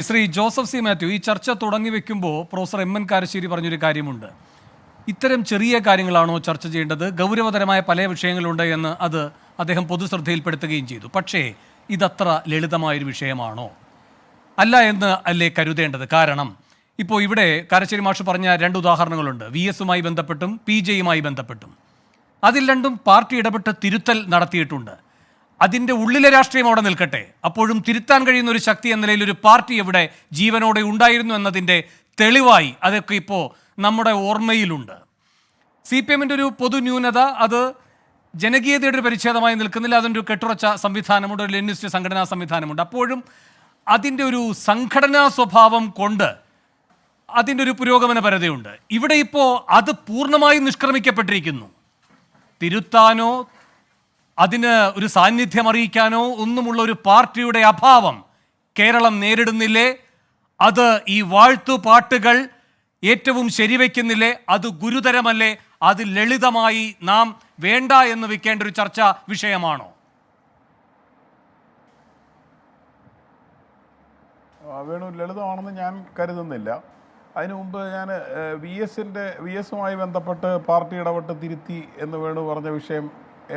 Shri Joseph C Mathew, ഈ ചർച്ച തുടങ്ങി വെക്കുമ്പോൾ പ്രൊഫസർ എം എൻ കാരശ്ശേരി പറഞ്ഞൊരു കാര്യമുണ്ട്. ഇത്തരം ചെറിയ കാര്യങ്ങളാണോ ചർച്ച ചെയ്യേണ്ടത്? ഗൗരവതരമായ പല വിഷയങ്ങളുണ്ട് എന്ന് അദ്ദേഹം പൊതുശ്രദ്ധയിൽപ്പെടുത്തുകയും ചെയ്തു. പക്ഷേ ഇതത്ര ലളിതമായൊരു വിഷയമാണോ? അല്ല എന്ന് അല്ലേ കരുതേണ്ടത്? കാരണം ഇപ്പോൾ ഇവിടെ കാരശ്ശേരി മാഷ് പറഞ്ഞ രണ്ട് ഉദാഹരണങ്ങളുണ്ട്, വി എസുമായി ബന്ധപ്പെട്ടും പി ജെയുമായി ബന്ധപ്പെട്ടും. അതിൽ രണ്ടും പാർട്ടി ഇടപെട്ട് തിരുത്തൽ നടത്തിയിട്ടുണ്ട്. അതിൻ്റെ ഉള്ളിലെ രാഷ്ട്രീയം അവിടെ നിൽക്കട്ടെ, അപ്പോഴും തിരുത്താൻ കഴിയുന്ന ഒരു ശക്തി എന്ന നിലയിൽ ഒരു പാർട്ടി ഇവിടെ ജീവനോടെ ഉണ്ടായിരുന്നു എന്നതിൻ്റെ തെളിവായി അതൊക്കെ ഇപ്പോൾ നമ്മുടെ ഓർമ്മയിലുണ്ട്. സി പി എമ്മിൻ്റെ ഒരു പൊതു ന്യൂനത അത് ജനകീയതയുടെ ഒരു പരിച്ഛേദമായി നിൽക്കുന്നില്ല. അതിൻ്റെ ഒരു കെട്ടുറച്ച സംവിധാനമുണ്ട്, ഒരു ലെനിനിസ്റ്റ് സംഘടനാ സംവിധാനമുണ്ട്. അപ്പോഴും അതിൻ്റെ ഒരു സംഘടനാ സ്വഭാവം കൊണ്ട് അതിൻ്റെ ഒരു പുരോഗമനപരതയുണ്ട്. ഇവിടെ ഇപ്പോൾ അത് പൂർണ്ണമായും നിഷ്ക്രമിക്കപ്പെട്ടിരിക്കുന്നു. തിരുത്താനോ അതിന് ഒരു സാന്നിധ്യം അറിയിക്കാനോ ഒന്നുമുള്ള ഒരു പാർട്ടിയുടെ അഭാവം കേരളം നേരിടുന്നില്ലേ? അത് ഈ വാഴ്ത്തുപാട്ടുകൾ ഏറ്റവും ശരിവെക്കുന്നില്ലേ? അത് ഗുരുതരമല്ലേ? അത് ലളിതമായി നാം വേണ്ട എന്ന് വെക്കേണ്ട ഒരു ചർച്ചാ വിഷയമാണോ? വേണു, ലളിതമാണെന്ന് ഞാൻ കരുതുന്നില്ല. അതിനു മുമ്പ് ഞാൻ വി എസുമായി ബന്ധപ്പെട്ട് പാർട്ടി ഇടപെട്ട് തിരുത്തി എന്ന് വേണു പറഞ്ഞ വിഷയം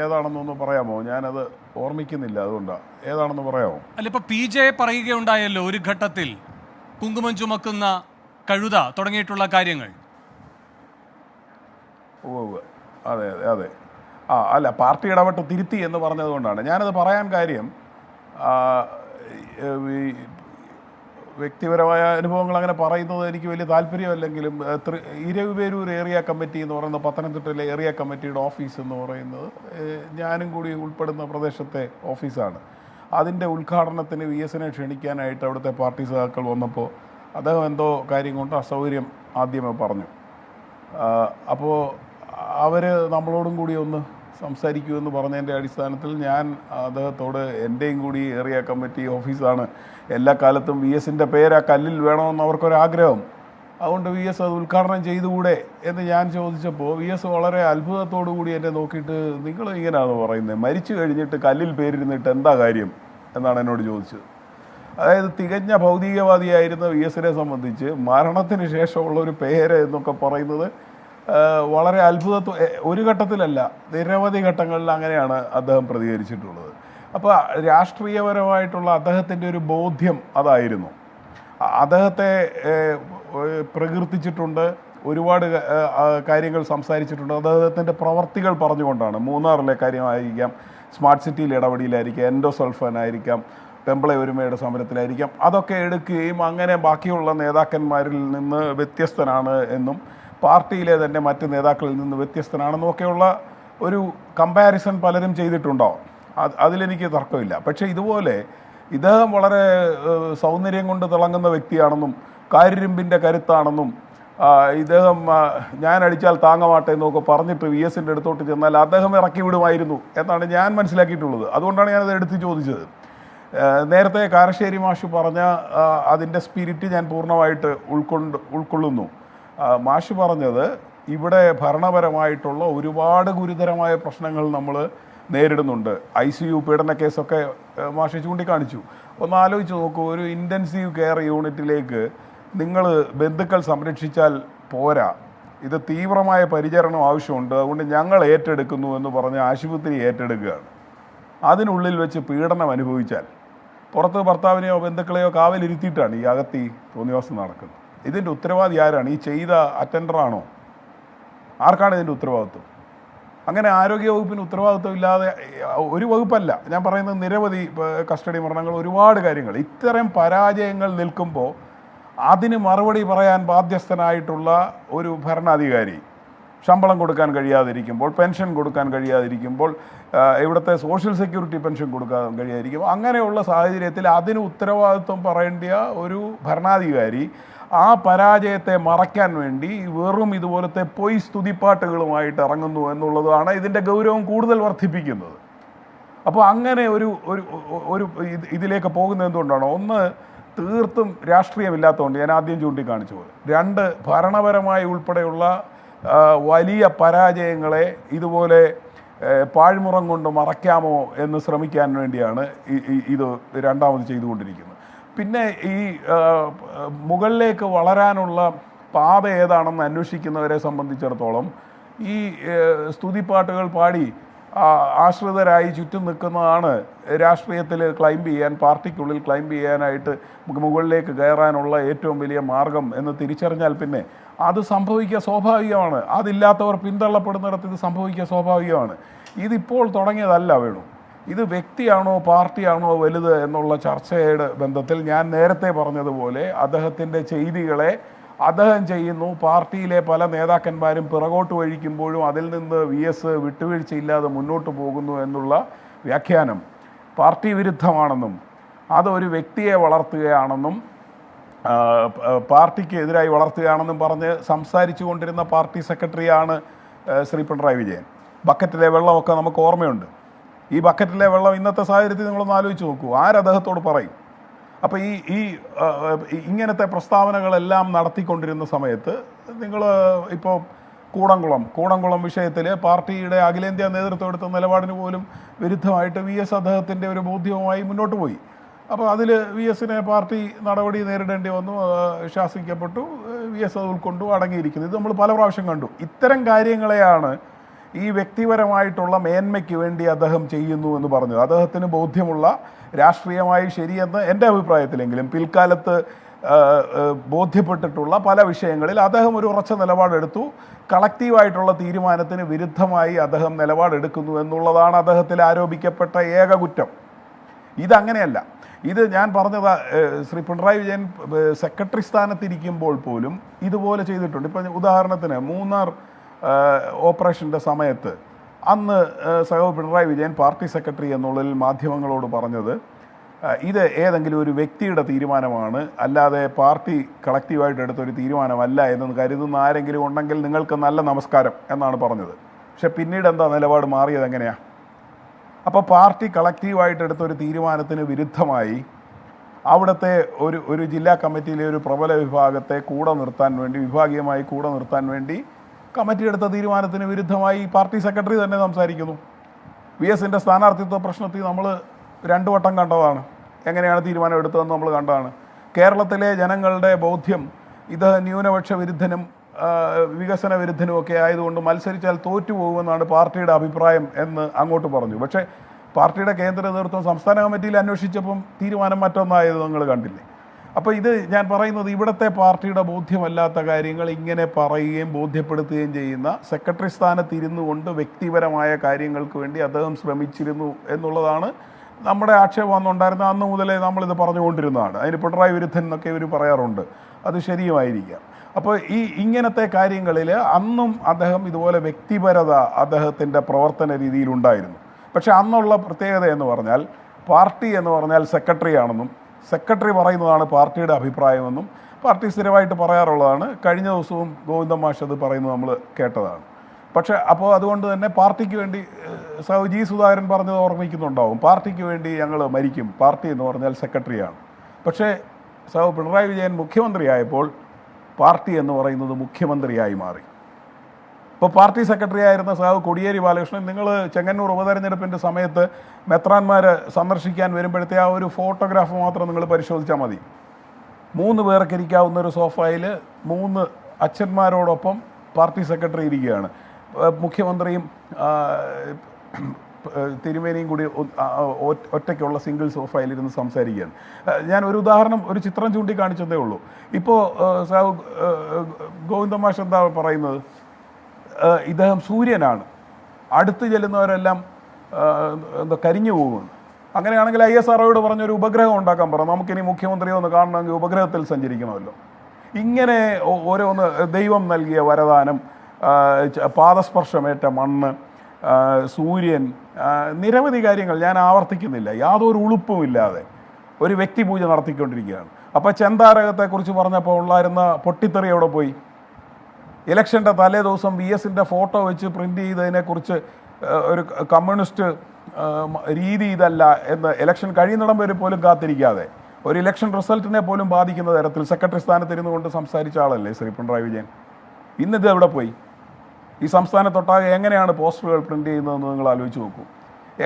ഏതാണെന്നൊന്ന് പറയാമോ? ഞാനത് ഓർമ്മിക്കുന്നില്ല, അതുകൊണ്ടാണ്. ഏതാണെന്ന് പറയാമോ? അല്ല, ഇപ്പൊ പി ജെ പറയുകയുണ്ടായല്ലോ ഒരു ഘട്ടത്തിൽ കുങ്കുമം ചുമക്കുന്ന കഴുത തുടങ്ങിയിട്ടുള്ള കാര്യങ്ങൾ. അതെ അതെ അതെ അല്ല, പാർട്ടി ഇടപെട്ട് തിരുത്തി എന്ന് പറഞ്ഞതുകൊണ്ടാണ് ഞാനത് പറയാൻ കാര്യം. വ്യക്തിപരമായ അനുഭവങ്ങൾ അങ്ങനെ പറയുന്നത് എനിക്ക് വലിയ താല്പര്യമല്ലെങ്കിലും ഇരവിപേരൂർ ഏരിയ കമ്മിറ്റി എന്ന് പറയുന്ന പത്തനംതിട്ടയിലെ ഏരിയ കമ്മിറ്റിയുടെ ഓഫീസ് എന്ന് പറയുന്നത് ഞാനും കൂടി ഉൾപ്പെടുന്ന പ്രദേശത്തെ ഓഫീസാണ്. അതിൻ്റെ ഉദ്ഘാടനത്തിന് വി എസിനെ ക്ഷണിക്കാനായിട്ട് അവിടുത്തെ പാർട്ടി സഖാക്കൾ വന്നപ്പോൾ അദ്ദേഹം എന്തോ കാര്യം കൊണ്ട് അസൗകര്യം ആദ്യമേ പറഞ്ഞു. അപ്പോൾ അവർ നമ്മളോടും കൂടി ഒന്ന് സംസാരിക്കുമെന്ന് പറഞ്ഞതിൻ്റെ അടിസ്ഥാനത്തിൽ ഞാൻ അദ്ദേഹത്തോട് എൻ്റെയും കൂടി ഏരിയ കമ്മിറ്റി ഓഫീസാണ്, എല്ലാ കാലത്തും വി എസിൻ്റെ പേര് ആ കല്ലിൽ വേണമെന്ന് അവർക്കൊരാഗ്രഹം, അതുകൊണ്ട് വി എസ് അത് ഉദ്ഘാടനം ചെയ്തുകൂടെ എന്ന് ഞാൻ ചോദിച്ചപ്പോൾ വി എസ് വളരെ അത്ഭുതത്തോടു കൂടി എന്നെ നോക്കിയിട്ട്, നിങ്ങൾ ഇങ്ങനെയാണ് പറയുന്നത്, മരിച്ചു കഴിഞ്ഞിട്ട് കല്ലിൽ പേരിരുന്നിട്ട് എന്താ കാര്യം എന്നാണ് എന്നോട് ചോദിച്ചത്. അതായത് തികഞ്ഞ ഭൗതികവാദിയായിരുന്ന വി എസിനെ സംബന്ധിച്ച് മരണത്തിന് ശേഷമുള്ള ഒരു പേര് എന്നൊക്കെ പറയുന്നത് വളരെ ഒരു ഘട്ടത്തിലല്ല, നിരവധി ഘട്ടങ്ങളിൽ അങ്ങനെയാണ് അദ്ദേഹം പ്രതികരിച്ചിട്ടുള്ളത്. അപ്പോൾ രാഷ്ട്രീയപരമായിട്ടുള്ള അദ്ദേഹത്തിൻ്റെ ഒരു ബോധ്യം അതായിരുന്നു. അദ്ദേഹത്തെ പ്രകീർത്തിച്ചിട്ടുണ്ട്, ഒരുപാട് കാര്യങ്ങൾ സംസാരിച്ചിട്ടുണ്ട്. അദ്ദേഹത്തിൻ്റെ പ്രവർത്തികൾ പറഞ്ഞുകൊണ്ടാണ്. മൂന്നാറിലെ കാര്യമായിരിക്കാം, സ്മാർട്ട് സിറ്റിയിൽ ഇടപെടലായിരിക്കാം, എൻഡോസൾഫാനായിരിക്കാം, പെമ്പിള ഒരുമയുടെ സമരത്തിലായിരിക്കാം, അതൊക്കെ എടുക്കുകയും അങ്ങനെ ബാക്കിയുള്ള നേതാക്കന്മാരിൽ നിന്ന് വ്യത്യസ്തനാണ് എന്നും പാർട്ടിയിലെ തന്നെ മറ്റ് നേതാക്കളിൽ നിന്ന് വ്യത്യസ്തനാണെന്നൊക്കെയുള്ള ഒരു കമ്പാരിസൺ പലരും ചെയ്തിട്ടുണ്ടാവും. അതിലെനിക്ക് തർക്കമില്ല. പക്ഷേ ഇതുപോലെ ഇദ്ദേഹം വളരെ സൗന്ദര്യം കൊണ്ട് തിളങ്ങുന്ന വ്യക്തിയാണെന്നും കാര്യരുമ്പിൻ്റെ കരുത്താണെന്നും ഇദ്ദേഹം ഞാൻ അടിച്ചാൽ താങ്ങമാട്ടെ എന്നൊക്കെ പറഞ്ഞിട്ട് വി എസിൻ്റെ അടുത്തോട്ട് ചെന്നാൽ അദ്ദേഹം ഇറക്കി വിടുമായിരുന്നു എന്നാണ് ഞാൻ മനസ്സിലാക്കിയിട്ടുള്ളത്. അതുകൊണ്ടാണ് ഞാനത് എടുത്ത് ചോദിച്ചത്. നേരത്തെ കാരശ്ശേരി മാഷ് പറഞ്ഞ അതിൻ്റെ സ്പിരിറ്റ് ഞാൻ പൂർണ്ണമായിട്ട് ഉൾക്കൊള്ളുന്നു. മാഷ് പറഞ്ഞത് ഇവിടെ ഭരണപരമായിട്ടുള്ള ഒരുപാട് ഗുരുതരമായ പ്രശ്നങ്ങൾ നമ്മൾ നേരിടുന്നുണ്ട്. ICU പീഡന കേസൊക്കെ മാഷ് ചൂണ്ടിക്കാണിച്ചു. ഒന്ന് ആലോചിച്ച് നോക്കൂ, ഒരു ഇൻറ്റൻസീവ് കെയർ യൂണിറ്റിലേക്ക് നിങ്ങൾ ബന്ധുക്കൾ സംരക്ഷിച്ചാൽ പോരാ, ഇത് തീവ്രമായ പരിചരണം ആവശ്യമുണ്ട്, അതുകൊണ്ട് ഞങ്ങൾ ഏറ്റെടുക്കുന്നു എന്ന് പറഞ്ഞ് ആശുപത്രി ഏറ്റെടുക്കുകയാണ്. അതിനുള്ളിൽ വെച്ച് പീഡനം അനുഭവിച്ചാൽ പുറത്ത് ഭർത്താവിനെയോ ബന്ധുക്കളെയോ കാവലിരുത്തിയിട്ടാണ് ഈ അകത്തി തോന്നിവാസം നടക്കുന്നത്. ഇതിൻ്റെ ഉത്തരവാദി ആരാണ്? ഈ ചെയ്ത അറ്റൻഡറാണോ? ആർക്കാണ് ഇതിൻ്റെ ഉത്തരവാദിത്വം? അങ്ങനെ ആരോഗ്യ വകുപ്പിന് ഉത്തരവാദിത്വം ഇല്ലാതെ ഒരു വകുപ്പല്ല ഞാൻ പറയുന്നത്, നിരവധി കസ്റ്റഡി മരണങ്ങൾ, ഒരുപാട് കാര്യങ്ങൾ. ഇത്തരം പരാജയങ്ങൾ നിൽക്കുമ്പോൾ അതിന് മറുപടി പറയാൻ ബാധ്യസ്ഥനായിട്ടുള്ള ഒരു ഭരണാധികാരി ശമ്പളം കൊടുക്കാൻ കഴിയാതിരിക്കുമ്പോൾ, പെൻഷൻ കൊടുക്കാൻ കഴിയാതിരിക്കുമ്പോൾ, ഇവിടുത്തെ സോഷ്യൽ സെക്യൂരിറ്റി പെൻഷൻ കൊടുക്കാൻ കഴിയാതിരിക്കുമ്പോൾ, അങ്ങനെയുള്ള സാഹചര്യത്തിൽ അതിന് ഉത്തരവാദിത്വം പറയേണ്ട ഒരു ഭരണാധികാരി ആ പരാജയത്തെ മറയ്ക്കാൻ വേണ്ടി വെറും ഇതുപോലത്തെ പൊയ് സ്തുതിപ്പാട്ടുകളുമായിട്ട് ഇറങ്ങുന്നു എന്നുള്ളതാണ് ഇതിൻ്റെ ഗൗരവം കൂടുതൽ വർദ്ധിപ്പിക്കുന്നത്. അപ്പോൾ അങ്ങനെ ഒരു ഇതിലേക്ക് പോകുന്നത് എന്തുകൊണ്ടാണ്? ഒന്ന്, തീർത്തും രാഷ്ട്രീയമില്ലാത്തതുകൊണ്ട് ഞാൻ ആദ്യം ചൂണ്ടിക്കാണിച്ചു പോലെ. രണ്ട്, ഭരണപരമായി ഉൾപ്പെടെയുള്ള വലിയ പരാജയങ്ങളെ ഇതുപോലെ പാഴ്മുറം കൊണ്ട് മറയ്ക്കാമോ എന്ന് ശ്രമിക്കാൻ വേണ്ടിയാണ് ഇത് രണ്ടാമത് ചെയ്തുകൊണ്ടിരിക്കുന്നത്. പിന്നെ ഈ മുകളിലേക്ക് വളരാനുള്ള പാത ഏതാണെന്ന് അന്വേഷിക്കുന്നവരെ സംബന്ധിച്ചിടത്തോളം ഈ സ്തുതിപ്പാട്ടുകൾ പാടി ആശ്രിതരായി ചുറ്റും നിൽക്കുന്നതാണ് രാഷ്ട്രീയത്തിൽ ക്ലൈംബ് ചെയ്യാൻ, പാർട്ടിക്കുള്ളിൽ ക്ലൈംബ് ചെയ്യാനായിട്ട് മുകളിലേക്ക് കയറാനുള്ള ഏറ്റവും വലിയ മാർഗം എന്ന് തിരിച്ചറിഞ്ഞാൽ പിന്നെ അത് സംഭവിക്കുക സ്വാഭാവികമാണ്. അതില്ലാത്തവർ പിന്തള്ളപ്പെടുന്നിടത്ത് ഇത് സംഭവിക്കുക സ്വാഭാവികമാണ്. ഇതിപ്പോൾ തുടങ്ങിയതല്ല വേണു. ഇത് വ്യക്തിയാണോ പാർട്ടിയാണോ വലുത് എന്നുള്ള ചർച്ചയുടെ ബന്ധത്തിൽ ഞാൻ നേരത്തെ പറഞ്ഞതുപോലെ അദ്ദേഹത്തിൻ്റെ ചെയ്തികളെ അദ്ദേഹം ചെയ്യുന്നു, പാർട്ടിയിലെ പല നേതാക്കന്മാരും പിറകോട്ട് വഴിക്കുമ്പോഴും അതിൽ നിന്ന് VS വിട്ടുവീഴ്ചയില്ലാതെ മുന്നോട്ട് പോകുന്നു എന്നുള്ള വ്യാഖ്യാനം പാർട്ടി വിരുദ്ധമാണെന്നും അതൊരു വ്യക്തിയെ വളർത്തുകയാണെന്നും പാർട്ടിക്ക് എതിരായി വളർത്തുകയാണെന്നും പറഞ്ഞ് സംസാരിച്ചു കൊണ്ടിരുന്ന പാർട്ടി സെക്രട്ടറിയാണ് ശ്രീ പിണറായി വിജയൻ. ബക്കറ്റിലെ വെള്ളമൊക്കെ നമുക്ക് ഓർമ്മയുണ്ട്. ഈ ബക്കറ്റിലെ വെള്ളം ഇന്നത്തെ സാഹചര്യത്തിൽ നിങ്ങളൊന്ന് ആലോചിച്ച് നോക്കൂ, ആരദ്ദേഹത്തോട് പറയും? അപ്പോൾ ഈ ഇങ്ങനത്തെ പ്രസ്താവനകളെല്ലാം നടത്തിക്കൊണ്ടിരുന്ന സമയത്ത് നിങ്ങൾ ഇപ്പോൾ കൂടംകുളം വിഷയത്തിൽ പാർട്ടിയുടെ അഖിലേന്ത്യാ നേതൃത്വം എടുത്ത നിലപാടിന് പോലും വിരുദ്ധമായിട്ട് VS അദ്ദേഹത്തിൻ്റെ ഒരു ബോധ്യവുമായി മുന്നോട്ട് പോയി. അപ്പോൾ അതിൽ VSനെ പാർട്ടി നടപടി നേരിടേണ്ടി വന്നു, ശാസിക്കപ്പെട്ടു. VS അത് ഉൾക്കൊണ്ടു, അടങ്ങിയിരിക്കുന്നു. ഇത് നമ്മൾ പല പ്രാവശ്യം കണ്ടു. ഇത്തരം കാര്യങ്ങളെയാണ് ഈ വ്യക്തിപരമായിട്ടുള്ള മേന്മയ്ക്ക് വേണ്ടി അദ്ദേഹം ചെയ്യുന്നു എന്ന് പറഞ്ഞത്. അദ്ദേഹത്തിന് ബോധ്യമുള്ള രാഷ്ട്രീയമായി ശരിയെന്ന് എൻ്റെ അഭിപ്രായത്തിലെങ്കിലും പിൽക്കാലത്ത് ബോധ്യപ്പെട്ടിട്ടുള്ള പല വിഷയങ്ങളിൽ അദ്ദേഹം ഒരു ഉറച്ച നിലപാടെടുത്തു. കളക്റ്റീവായിട്ടുള്ള തീരുമാനത്തിന് വിരുദ്ധമായി അദ്ദേഹം നിലപാടെടുക്കുന്നു എന്നുള്ളതാണ് അദ്ദേഹത്തിൽ ആരോപിക്കപ്പെട്ട ഏക കുറ്റം. ഇതങ്ങനെയല്ല. ഇത് ഞാൻ പറഞ്ഞത് ശ്രീ പിണറായി വിജയൻ സെക്രട്ടറി സ്ഥാനത്തിരിക്കുമ്പോൾ പോലും ഇതുപോലെ ചെയ്തിട്ടുണ്ട്. ഇപ്പം ഉദാഹരണത്തിന് മൂന്നാർ ഓപ്പറേഷൻ്റെ സമയത്ത് അന്ന് പിണറായി വിജയൻ പാർട്ടി സെക്രട്ടറി എന്നുള്ളതിൽ മാധ്യമങ്ങളോട് പറഞ്ഞത് ഇത് ഏതെങ്കിലും ഒരു വ്യക്തിയുടെ തീരുമാനമാണ്, അല്ലാതെ പാർട്ടി കളക്റ്റീവായിട്ട് എടുത്തൊരു തീരുമാനമല്ല എന്ന് കരുതുന്ന ആരെങ്കിലും ഉണ്ടെങ്കിൽ നിങ്ങൾക്ക് നല്ല നമസ്കാരം എന്നാണ് പറഞ്ഞത്. പക്ഷെ പിന്നീട് എന്താ നിലപാട് മാറിയത് എങ്ങനെയാണ്? അപ്പോൾ പാർട്ടി കളക്റ്റീവായിട്ട് എടുത്തൊരു തീരുമാനത്തിന് വിരുദ്ധമായി അവിടുത്തെ ഒരു ജില്ലാ കമ്മിറ്റിയിലെ ഒരു പ്രബല വിഭാഗത്തെ വിഭാഗീയമായി കൂടെ നിർത്താൻ വേണ്ടി കമ്മിറ്റി എടുത്ത തീരുമാനത്തിന് വിരുദ്ധമായി പാർട്ടി സെക്രട്ടറി തന്നെ സംസാരിക്കുന്നു. VSൻ്റെ സ്ഥാനാർത്ഥിത്വ പ്രശ്നത്തിൽ നമ്മൾ 2 വട്ടം കണ്ടതാണ്. എങ്ങനെയാണ് തീരുമാനം എടുത്തതെന്ന് നമ്മൾ കണ്ടതാണ്. കേരളത്തിലെ ജനങ്ങളുടെ ബോധ്യം ഇത് ന്യൂനപക്ഷ വിരുദ്ധനും വികസന വിരുദ്ധനും ഒക്കെ ആയതുകൊണ്ട് മത്സരിച്ചാൽ തോറ്റുപോകുമെന്നാണ് പാർട്ടിയുടെ അഭിപ്രായം എന്ന് അങ്ങോട്ട് പറഞ്ഞു. പക്ഷേ പാർട്ടിയുടെ കേന്ദ്ര നേതൃത്വം സംസ്ഥാന കമ്മിറ്റിയിൽ അന്വേഷിച്ചപ്പം തീരുമാനം മറ്റൊന്നായത് നിങ്ങൾ കണ്ടില്ലേ? അപ്പോൾ ഇത് ഞാൻ പറയുന്നത് ഇവിടുത്തെ പാർട്ടിയുടെ ബോധ്യമല്ലാത്ത കാര്യങ്ങൾ ഇങ്ങനെ പറയുകയും ബോധ്യപ്പെടുത്തുകയും ചെയ്യുന്ന സെക്രട്ടറി സ്ഥാനത്തിരുന്നു കൊണ്ട് വ്യക്തിപരമായ കാര്യങ്ങൾക്ക് വേണ്ടി അദ്ദേഹം ശ്രമിച്ചിരുന്നു എന്നുള്ളതാണ് നമ്മുടെ ആക്ഷേപം അന്നുണ്ടായിരുന്ന അന്ന് മുതലേ നമ്മളിത് പറഞ്ഞുകൊണ്ടിരുന്നതാണ്. അതിന് പിണറായി വിരുദ്ധൻ എന്നൊക്കെ ഇവർ പറയാറുണ്ട്. അത് ശരിയുമായിരിക്കാം. അപ്പോൾ ഇങ്ങനത്തെ കാര്യങ്ങളിൽ അന്നും അദ്ദേഹം ഇതുപോലെ വ്യക്തിപരത അദ്ദേഹത്തിൻ്റെ പ്രവർത്തന രീതിയിലുണ്ടായിരുന്നു. പക്ഷേ അന്നുള്ള പ്രത്യേകത എന്ന് പറഞ്ഞാൽ പാർട്ടി എന്ന് പറഞ്ഞാൽ സെക്രട്ടറിയാണെന്നും സെക്രട്ടറി പറയുന്നതാണ് പാർട്ടിയുടെ അഭിപ്രായമെന്നും പാർട്ടി സ്ഥിരമായിട്ട് പറയാറുള്ളതാണ്. കഴിഞ്ഞ ദിവസവും ഗോവിന്ദൻ മാഷ് അത് പറയുന്നത് നമ്മൾ കേട്ടതാണ്. പക്ഷേ അപ്പോൾ അതുകൊണ്ട് തന്നെ പാർട്ടിക്ക് വേണ്ടി G. സുധാകരൻ പറഞ്ഞത് ഓർമ്മിക്കുന്നുണ്ടാവും, പാർട്ടിക്ക് വേണ്ടി ഞങ്ങൾ മരിക്കും, പാർട്ടി എന്ന് പറഞ്ഞാൽ സെക്രട്ടറിയാണ്. പക്ഷേ പിണറായി വിജയൻ മുഖ്യമന്ത്രിയായപ്പോൾ പാർട്ടി എന്ന് പറയുന്നത് മുഖ്യമന്ത്രിയായി മാറി. ഇപ്പോൾ പാർട്ടി സെക്രട്ടറി ആയിരുന്ന കോടിയേരി ബാലകൃഷ്ണൻ, നിങ്ങൾ ചെങ്ങന്നൂർ ഉപതെരഞ്ഞെടുപ്പിൻ്റെ സമയത്ത് മെത്രാന്മാർ സന്ദർശിക്കാൻ വരുമ്പോഴത്തെ ആ ഒരു ഫോട്ടോഗ്രാഫ് മാത്രം നിങ്ങൾ പരിശോധിച്ചാൽ മതി. 3 പേർക്ക് ഇരിക്കാവുന്ന ഒരു സോഫയിൽ 3 അച്ഛന്മാരോടൊപ്പം പാർട്ടി സെക്രട്ടറി ഇരിക്കുകയാണ്. മുഖ്യമന്ത്രിയും തിരുമേനിയും കൂടി ഒറ്റയ്ക്കുള്ള സിംഗിൾ സോഫയിലിരുന്ന് സംസാരിക്കുകയാണ്. ഞാൻ ഒരു ഉദാഹരണം, ഒരു ചിത്രം ചൂണ്ടിക്കാണിച്ചതേ ഉള്ളൂ. ഇപ്പോൾ ഗോവിന്ദൻ മാഷ് എന്താ പറയുന്നത്? ഇദ്ദേഹം സൂര്യനാണ്, അടുത്ത് ചെല്ലുന്നവരെല്ലാം കരിഞ്ഞു പോകുന്നു. അങ്ങനെയാണെങ്കിൽ ISROയോട് പറഞ്ഞൊരു ഉപഗ്രഹം ഉണ്ടാക്കാൻ പറ, നമുക്കിനി മുഖ്യമന്ത്രിയെ ഒന്ന് കാണണമെങ്കിൽ ഉപഗ്രഹത്തിൽ സഞ്ചരിക്കണമല്ലോ. ഇങ്ങനെ ഓരോന്ന് ദൈവം നൽകിയ വരദാനം, പാദസ്പർശമേറ്റ മണ്ണ്, സൂര്യൻ, നിരവധി കാര്യങ്ങൾ ഞാൻ ആവർത്തിക്കുന്നില്ല. യാതൊരു ഉളുപ്പുമില്ലാതെ ഒരു വ്യക്തിപൂജ നടത്തിക്കൊണ്ടിരിക്കുകയാണ്. അപ്പോൾ ചെന്താരകത്തെക്കുറിച്ച് പറഞ്ഞപ്പോൾ ഉള്ളായിരുന്ന പൊട്ടിത്തെറി എവിടെ പോയി? ഇലക്ഷൻ്റെ തലേ ദിവസം VSൻ്റെ ഫോട്ടോ വെച്ച് പ്രിൻ്റ് ചെയ്തതിനെക്കുറിച്ച് ഒരു കമ്മ്യൂണിസ്റ്റ് രീതി ഇതല്ല എന്ന് ഇലക്ഷൻ കഴിയുന്നിടം വരെ പോലും കാത്തിരിക്കാതെ ഒരു ഇലക്ഷൻ റിസൾട്ടിനെ പോലും ബാധിക്കുന്ന തരത്തിൽ സെക്രട്ടറി സ്ഥാനത്തിരുന്നു കൊണ്ട് സംസാരിച്ച ആളല്ലേ ശ്രീ പിണറായി വിജയൻ. ഇന്നിത് എവിടെ പോയി? ഈ സംസ്ഥാനത്തൊട്ടാകെ എങ്ങനെയാണ് പോസ്റ്ററുകൾ പ്രിൻ്റ് ചെയ്യുന്നതെന്ന് നിങ്ങൾ ആലോചിച്ച് നോക്കൂ.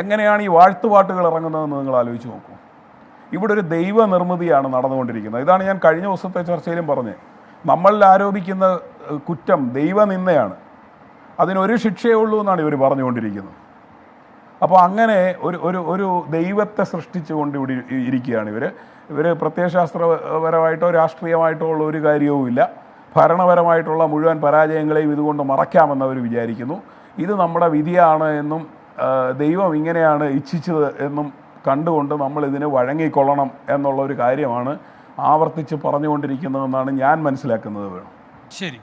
എങ്ങനെയാണ് ഈ വാഴ്ത്തുപാട്ടുകൾ ഇറങ്ങുന്നതെന്ന് നിങ്ങൾ ആലോചിച്ച് നോക്കൂ. ഇവിടെ ഒരു ദൈവ നിർമ്മിതിയാണ് നടന്നുകൊണ്ടിരിക്കുന്നത്. ഇതാണ് ഞാൻ കഴിഞ്ഞ ദിവസത്തെ ചർച്ചയിലും പറഞ്ഞത്. നമ്മളിൽ ആരോപിക്കുന്ന കുറ്റം ദൈവനിന്ദയാണ്. അതിനൊരു ശിക്ഷയേ ഉള്ളൂ എന്നാണ് ഇവർ പറഞ്ഞുകൊണ്ടിരിക്കുന്നത്. അപ്പോൾ അങ്ങനെ ഒരു ദൈവത്തെ സൃഷ്ടിച്ചുകൊണ്ട് ഇവിടെ ഇരിക്കുകയാണ് ഇവർ പ്രത്യയശാസ്ത്രപരമായിട്ടോ രാഷ്ട്രീയമായിട്ടോ ഉള്ള ഒരു കാര്യവുമില്ല. ഭരണപരമായിട്ടുള്ള മുഴുവൻ പരാജയങ്ങളെയും ഇതുകൊണ്ട് മറയ്ക്കാമെന്ന് അവർ വിചാരിക്കുന്നു. ഇത് നമ്മുടെ വിധിയാണ് എന്നും ദൈവം ഇങ്ങനെയാണ് ഇച്ഛിച്ചത് എന്നും കണ്ടുകൊണ്ട് നമ്മൾ ഇതിന് വഴങ്ങിക്കൊള്ളണം എന്നുള്ള ഒരു കാര്യമാണ് ആവർത്തിച്ച് പറഞ്ഞുകൊണ്ടിരിക്കുന്നതെന്നാണ് ഞാൻ മനസ്സിലാക്കുന്നത്. ശരി.